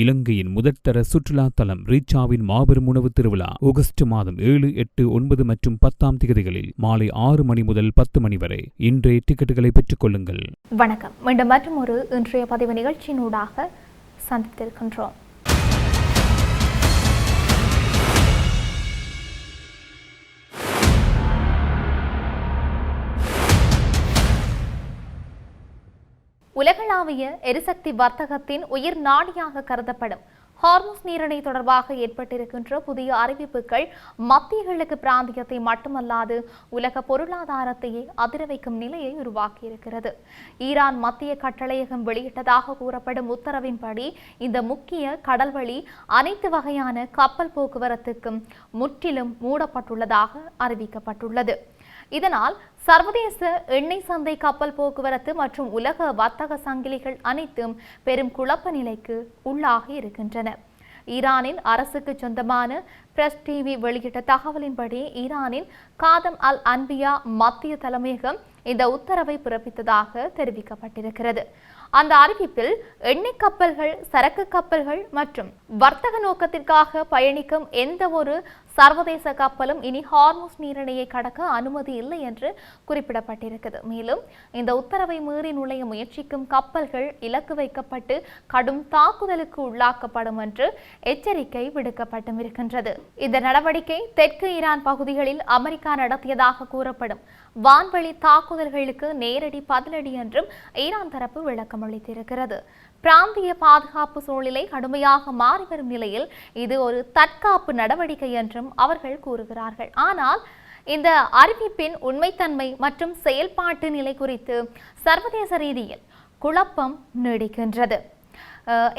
இலங்கையின் முதற்தர சுற்றுலா தலம் ரீச்சாவின் மாபெரும் உணவு திருவிழா ஆகஸ்ட் மாதம் 7, 8, 9 மற்றும் 10 தேதிகளில் மாலை 6 மணி முதல் 10 மணி வரை இன்றைய டிக்கெட்டுகளை பெற்றுக் கொள்ளுங்கள். வணக்கம். மீண்டும் மற்றும் ஒரு இன்றைய பதிவு நிகழ்ச்சியினூடாக சந்தித்திருக்கின்றோம். உலகளாவிய எரிசக்தி வர்த்தகத்தின் உயிர் நாடியாக கருதப்படும் ஹார்முஸ் நீரிணை தொடர்பாக ஏற்பட்டிருக்கின்ற புதிய அறிவிப்புகள் மத்திய கிழக்கு பிராந்தியத்தை மட்டுமல்லாது உலக பொருளாதாரத்தையே அதிர வைக்கும் நிலையை உருவாக்கியிருக்கிறது. ஈரான் மத்திய கட்டளையகம் வெளியிட்டதாக கூறப்படும் உத்தரவின்படி இந்த முக்கிய கடல்வழி அனைத்து வகையான கப்பல் போக்குவரத்துக்கும் முற்றிலும் மூடப்பட்டுள்ளதாக அறிவிக்கப்பட்டுள்ளது. இதனால் சர்வதேச எண்ணெய் சந்தை, கப்பல் போக்குவரத்து மற்றும் உலக வர்த்தக சங்கிலிகள் அனைத்தும் பெரும் குழப்ப நிலைக்கு உள்ளாகி இருக்கின்றன. ஈரானின் அரசுக்கு சொந்தமான பிரஸ் டிவி வெளியிட்ட தகவலின்படி ஈரானின் காதம் அல் அன்பியா மத்திய தலைமையகம் இந்த உத்தரவை பிறப்பித்ததாக தெரிவிக்கப்பட்டிருக்கிறது. அந்த அறிவிப்பில் எண்ணெய் கப்பல்கள், சரக்கு கப்பல்கள் மற்றும் வர்த்தக நோக்கத்திற்காக பயணிக்கும் எந்த ஒரு சர்வதேச கப்பலும் இனி ஹார்முஸ் நீரிணையை கடக்க அனுமதி இல்லை என்று குறிப்பிடப்பட்டிருக்கிறது. மேலும் இந்த உத்தரவை மீறி நுழைய முயற்சிக்கும் கப்பல்கள் இலக்கு வைக்கப்பட்டு கடும் தாக்குதலுக்கு உள்ளாக்கப்படும் என்று எச்சரிக்கை விடுக்கப்பட்டும் இருக்கின்றது. இந்த நடவடிக்கை தெற்கு ஈரான் பகுதிகளில் அமெரிக்கா நடத்தியதாக கூறப்படும் வான்வழி தாக்குதல்களுக்கு நேரடி பதிலடி என்றும் ஈரான் தரப்பு விளக்கம் அளித்திருக்கிறது. பிராந்திய பாதுகாப்பு சூழ்நிலை கடுமையாக மாறி வரும் நிலையில் இது ஒரு தற்காப்பு நடவடிக்கை என்றும் அவர்கள் கூறுகிறார்கள். ஆனால் இந்த அறிவிப்பின் உண்மைத்தன்மை மற்றும் செயல்பாட்டு நிலை குறித்து சர்வதேச ரீதியில் குழப்பம் நீடிக்கின்றது.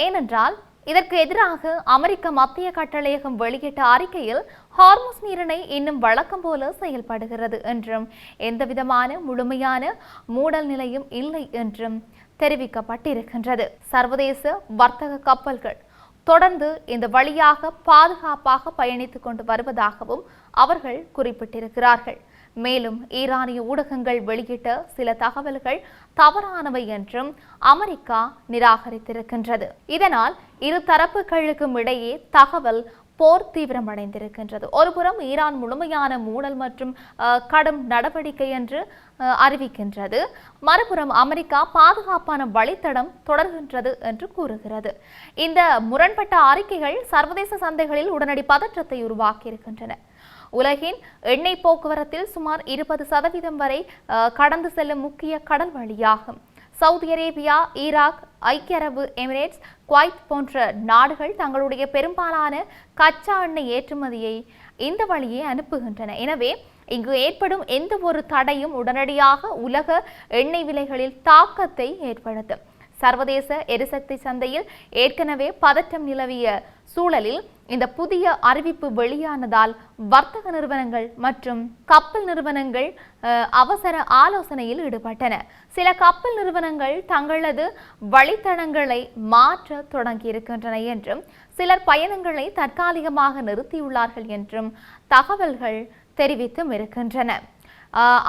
ஏனென்றால் இதற்கு எதிராக அமெரிக்க மத்திய கட்டளையகம் வெளியிட்ட அறிக்கையில் ஹார்முஸ் நீரிணை இன்னும் வழக்கம் போல செயல்படுகிறது என்றும் எந்தவிதமான முழுமையான மூடல் நிலையும் இல்லை என்றும் தெரிவிக்கப்பட்டிருக்கின்றது. சர்வதேச வர்த்தக கப்பல்கள் தொடர்ந்து இந்த வழியாக பாதுகாப்பாக பயணித்துக் கொண்டு வருவதாகவும் அவர்கள் குறிப்பிட்டிருக்கிறார்கள். மேலும் ஈரானிய ஊடகங்கள் வெளியிட்ட சில தகவல்கள் தவறானவை என்றும் அமெரிக்கா நிராகரித்திருக்கின்றது. இதனால் இரு தரப்புகளுக்கும் இடையே தகவல் போர் தீவிரமடைந்திருக்கின்றது. ஒருபுறம் ஈரான் முழுமையான மூடல் மற்றும் கடும் நடவடிக்கை என்று அறிவிக்கின்றது, மறுபுறம் அமெரிக்கா பாதுகாப்பான வழித்தடம் தொடர்கின்றது என்று கூறுகிறது. இந்த முரண்பட்ட அறிக்கைகள் சர்வதேச சந்தைகளில் உடனடி பதற்றத்தை உருவாக்கியிருக்கின்றன. உலகின் எண்ணெய் போக்குவரத்தில் சுமார் 20% வரை கடந்து செல்லும் முக்கிய கடல் வழியாகும். சவுதி அரேபியா, ஈராக், ஐக்கிய அரபு எமிரேட்ஸ், குவைத் போன்ற நாடுகள் தங்களுடைய பெரும்பாலான கச்சா எண்ணெய் ஏற்றுமதியை இந்த வழியே அனுப்புகின்றன. எனவே இங்கு ஏற்படும் எந்த ஒரு தடையும் உடனடியாக உலக எண்ணெய் விலைகளில் தாக்கத்தை ஏற்படுத்தும். சர்வதேச எரிசக்தி சந்தையில் ஏற்கனவே பதற்றம் நிலவிய சூழலில் இந்த புதிய அறிவிப்பு வெளியானதால் வர்த்தக நிறுவனங்கள் மற்றும் கப்பல் நிறுவனங்கள் அவசர ஆலோசனையில் ஈடுபட்டன. சில கப்பல் நிறுவனங்கள் தங்களது வழித்தடங்களை மாற்ற தொடங்கியிருக்கின்றன என்றும் சிலர் பயணங்களை தற்காலிகமாக நிறுத்தியுள்ளார்கள் என்றும் தகவல்கள் தெரிவித்தும் இருக்கின்றன.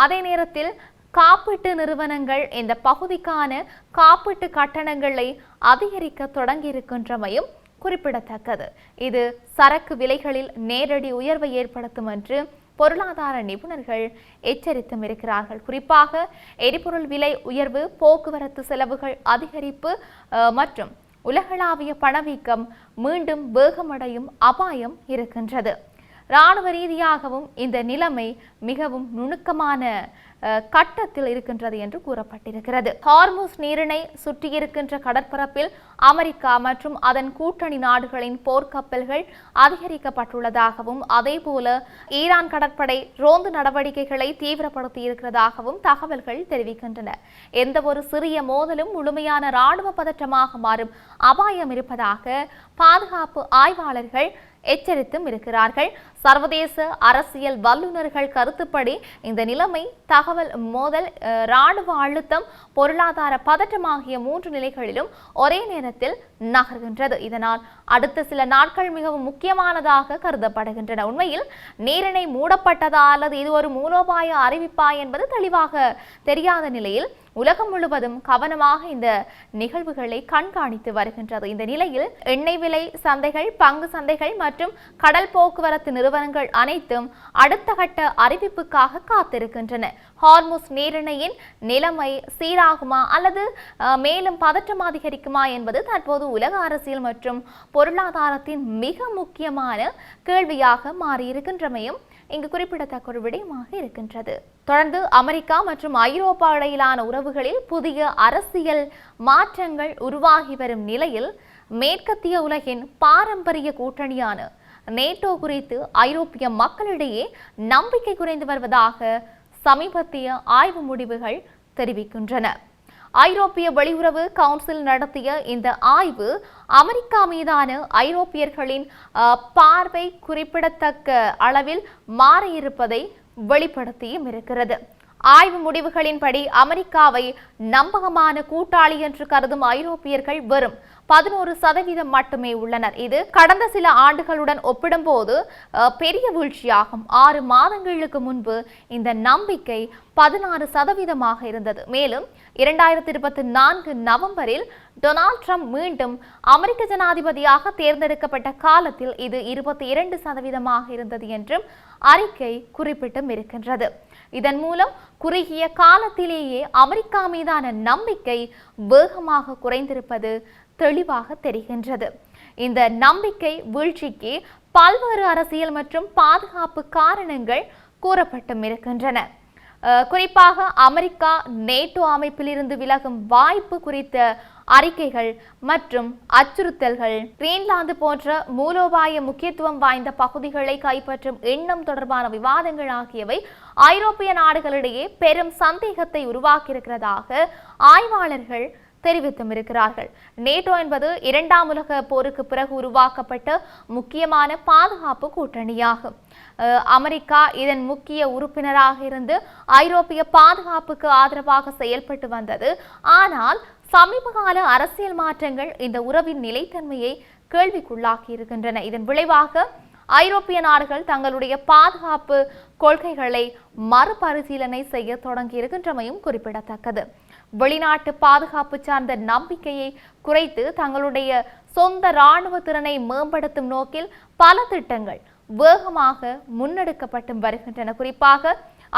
அதே நேரத்தில் காப்பீட்டு நிறுவனங்கள் இந்த பகுதிக்கான காப்பீட்டு கட்டணங்களை அதிகரிக்க தொடங்கியிருக்கின்றமையும் குறிப்பிடத்தக்கது. இது சரக்கு விலைகளில் நேரடி உயர்வை ஏற்படுத்தும் என்று பொருளாதார நிபுணர்கள் எச்சரித்தும் இருக்கிறார்கள். குறிப்பாக எரிபொருள் விலை உயர்வு, போக்குவரத்து செலவுகள் அதிகரிப்பு மற்றும் உலகளாவிய பணவீக்கம் மீண்டும் வேகமடையும் அபாயம் இருக்கின்றது. இராணுவ ரீதியாகவும் இந்த நிலைமை மிகவும் நுணுக்கமான கட்டத்தில் இருக்கின்றது என்று கூறப்பட்டிருக்கிறது. ஹார்முஸ் நீரிணை சுற்றியிருக்கின்ற கடற்பரப்பில் அமெரிக்கா மற்றும் அதன் கூட்டணி நாடுகளின் போர்க்கப்பல்கள் அதிகரிக்கப்பட்டுள்ளதாகவும் அதேபோல ஈரான் கடற்படை ரோந்து நடவடிக்கைகளை தீவிரப்படுத்தி இருக்கிறதாகவும் தகவல்கள் தெரிவிக்கின்றன. எந்த ஒரு சிறிய மோதலும் முழுமையான இராணுவ பதற்றமாக மாறும் அபாயம் இருப்பதாக பாதுகாப்பு ஆய்வாளர்கள் எச்சரித்தும் இருக்கிறார்கள். சர்வதேச அரசியல் வல்லுநர்கள் கருத்துப்படி இந்த நிலைமை தகவல் மோதல், இராணுவ அழுத்தம், பொருளாதார பதற்றம் ஆகிய 3 நிலைகளிலும் ஒரே நேரத்தில் நகர்கின்றது. இதனால் அடுத்த சில நாட்கள் மிகவும் முக்கியமானதாக கருதப்படுகின்றன. உண்மையில் நீரிணை மூடப்பட்டதா அல்லது இது ஒரு மூலோபாய அறிவிப்பா என்பது தெளிவாக தெரியாத நிலையில் உலகம் முழுவதும் கவனமாக இந்த நிகழ்வுகளை கண்காணித்து வருகின்றது. இந்த நிலையில் எண்ணெய் விலை சந்தைகள், பங்கு சந்தைகள் மற்றும் கடல் போக்குவரத்து நிறுவனங்கள் அனைத்தும் அடுத்த கட்ட அறிவிப்புக்காக காத்திருக்கின்றன. ஹார்முஸ் நீரிணையின் நிலைமை சீராகுமா அல்லது மேலும் பதற்றம் அதிகரிக்குமா என்பது தற்போது உலக அரசியல் மற்றும் பொருளாதாரத்தின் மிக முக்கியமான கேள்வியாக மாறியிருக்கின்றமையும் இங்கு குறிப்பிடத்தக்க ஒரு விடயமாக இருக்கின்றது. தொடர்ந்து அமெரிக்கா மற்றும் ஐரோப்பா இடையிலான உறவுகளில் புதிய அரசியல் மாற்றங்கள் உருவாகி வரும் நிலையில் மேற்கத்திய உலகின் பாரம்பரிய கூட்டணியான நேட்டோ குறித்து ஐரோப்பிய மக்களிடையே நம்பிக்கை குறைந்து வருவதாக சமீபத்திய ஆய்வு முடிவுகள் தெரிவிக்கின்றன. ஐரோப்பிய வெளியுறவு கவுன்சில் நடத்திய இந்த ஆய்வு அமெரிக்கா மீதான ஐரோப்பியர்களின் பார்வை குறிப்பிடத்தக்க அளவில் மாறியிருப்பதை வெளிப்படுத்தியும் இருக்கிறது. ஆய்வு முடிவுகளின்படி அமெரிக்காவை நம்பகமான கூட்டாளி என்று கருதும் ஐரோப்பியர்கள் வெறும் 11% மட்டுமே உள்ளனர். இது கடந்த சில ஆண்டுகளுடன் ஒப்பிடும்போது பெரிய வீழ்ச்சியாகும். 6 மாதங்களுக்கு முன்பு இந்த நம்பிக்கை 16% இருந்தது. மேலும் 2024 நவம்பரில் டொனால்ட் ட்ரம்ப் மீண்டும் அமெரிக்க ஜனாதிபதியாக தேர்ந்தெடுக்கப்பட்ட காலத்தில் இது 22% இருந்தது என்றும் அறிக்கை குறிப்பிட்டும் இருக்கின்றது. இதன் மூலம் குறுகிய காலத்திலேயே அமெரிக்கா மீதான நம்பிக்கை வேகமாக குறைந்திருப்பது தெளிவாக தெரிகின்றது. இந்த நம்பிக்கை வீழ்ச்சிக்கு பல்வேறு அரசியல் மற்றும் பாதுகாப்பு காரணங்கள் கூறப்பட்டும் இருக்கின்றன. குறிப்பாக அமெரிக்கா நேட்டோ அமைப்பிலிருந்து விலகும் வாய்ப்பு குறித்த அறிக்கைகள் மற்றும் அச்சுறுத்தல்கள், கிரீன்லாந்து போன்ற மூலோபாய முக்கியத்துவம் வாய்ந்த பகுதிகளை கைப்பற்றும் எண்ணம் தொடர்பான விவாதங்கள் ஆகியவை ஐரோப்பிய நாடுகளிடையே பெரும் சந்தேகத்தை உருவாக்கியிருக்கிறதாக ஆய்வாளர்கள் தெரிவித்தும் இருக்கிறார்கள். நேட்டோ என்பது 2ஆம் உலக போருக்கு பிறகு உருவாக்கப்பட்ட முக்கியமான பாதுகாப்பு கூட்டணியாகும். அமெரிக்கா இதன் முக்கிய உறுப்பினராக இருந்து ஐரோப்பிய பாதுகாப்புக்கு ஆதரவாக செயல்பட்டு வந்தது. ஆனால் சமீபகால அரசியல் மாற்றங்கள் இந்த உறவின் நிலைத்தன்மையை கேள்விக்குள்ளாக்கி இருக்கின்றன. இதன் விளைவாக ஐரோப்பிய நாடுகள் தங்களுடைய பாதுகாப்பு கொள்கைகளை மறுபரிசீலனை செய்ய தொடங்கி இருக்கின்றமையும் குறிப்பிடத்தக்கது. வெளிநாட்டு பாதுகாப்பு சார்ந்த நம்பிக்கையை குறைத்து தங்களுடைய சொந்த இராணுவ திறனை மேம்படுத்தும் நோக்கில் பல திட்டங்கள் வேகமாக முன்னெடுக்கப்பட்டு வருகின்றன. குறிப்பாக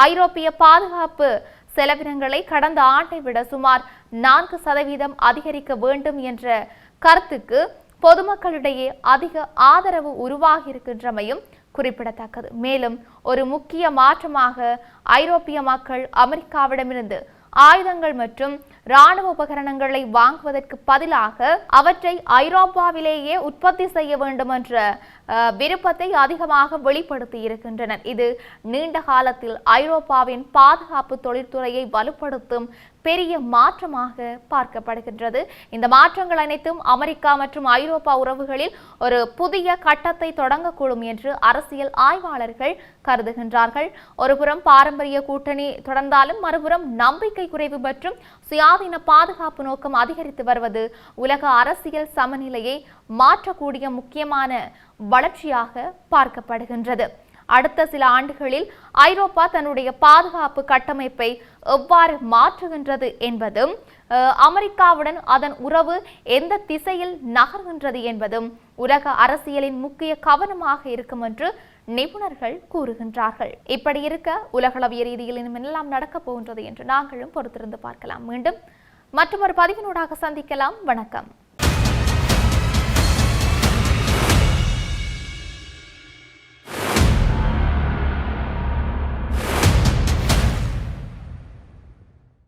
ஐரோப்பிய பாதுகாப்பு செலவினங்களை கடந்த ஆண்டை விட சுமார் 4% அதிகரிக்க வேண்டும் என்ற கருத்துக்கு பொதுமக்களிடையே அதிக ஆதரவு உருவாகி இருக்கின்றமையும் குறிப்பிடத்தக்கது. மேலும் ஒரு முக்கிய மாற்றமாக ஐரோப்பிய மக்கள் அமெரிக்காவிடமிருந்து ஆயுதங்கள் மற்றும் இராணுவ உபகரணங்களை வாங்குவதற்கு பதிலாக அவற்றை ஐரோப்பாவிலேயே உற்பத்தி செய்ய வேண்டும் என்ற விருப்பத்தை அதிகமாக வெளிப்படுத்தி இருக்கின்றனர். இது நீண்ட காலத்தில் ஐரோப்பாவின் பாதுகாப்பு தொழில்துறையை வலுப்படுத்தும் பெரிய மாற்றமாக பார்க்கப்படுகின்றது. இந்த மாற்றங்கள் அனைத்தும் அமெரிக்கா மற்றும் ஐரோப்பா உறவுகளில் ஒரு புதிய கட்டத்தை தொடங்கக்கூடும் என்று அரசியல் ஆய்வாளர்கள் கருதுகின்றார்கள். ஒருபுறம் பாரம்பரிய கூட்டணி தொடர்ந்தாலும் மறுபுறம் நம்பிக்கை குறைவு மற்றும் சுயாதீன பாதுகாப்பு நோக்கம் அதிகரித்து வருவது உலக அரசியல் சமநிலையை மாற்றக்கூடிய முக்கியமான வளர்ச்சியாக பார்க்கப்படுகின்றது. அடுத்த சில ஆண்டுகளில் ஐரோப்பா தன்னுடைய பாதுகாப்பு கட்டமைப்பை எவ்வாறு மாற்றுகின்றது என்பதும் அமெரிக்காவுடன் அதன் உறவு எந்த திசையில் நகர்கின்றது என்பதும் உலக அரசியலின் முக்கிய கவனமாக இருக்கும் என்று நிபுணர்கள் கூறுகின்றார்கள். இப்படி இருக்க உலகளவிய ரீதியில் இனிமெல்லாம் நடக்கப் போகின்றது என்று நாங்களும் பொறுத்திருந்து பார்க்கலாம். மீண்டும் மற்றொரு பதிவினூடாக சந்திக்கலாம். வணக்கம்.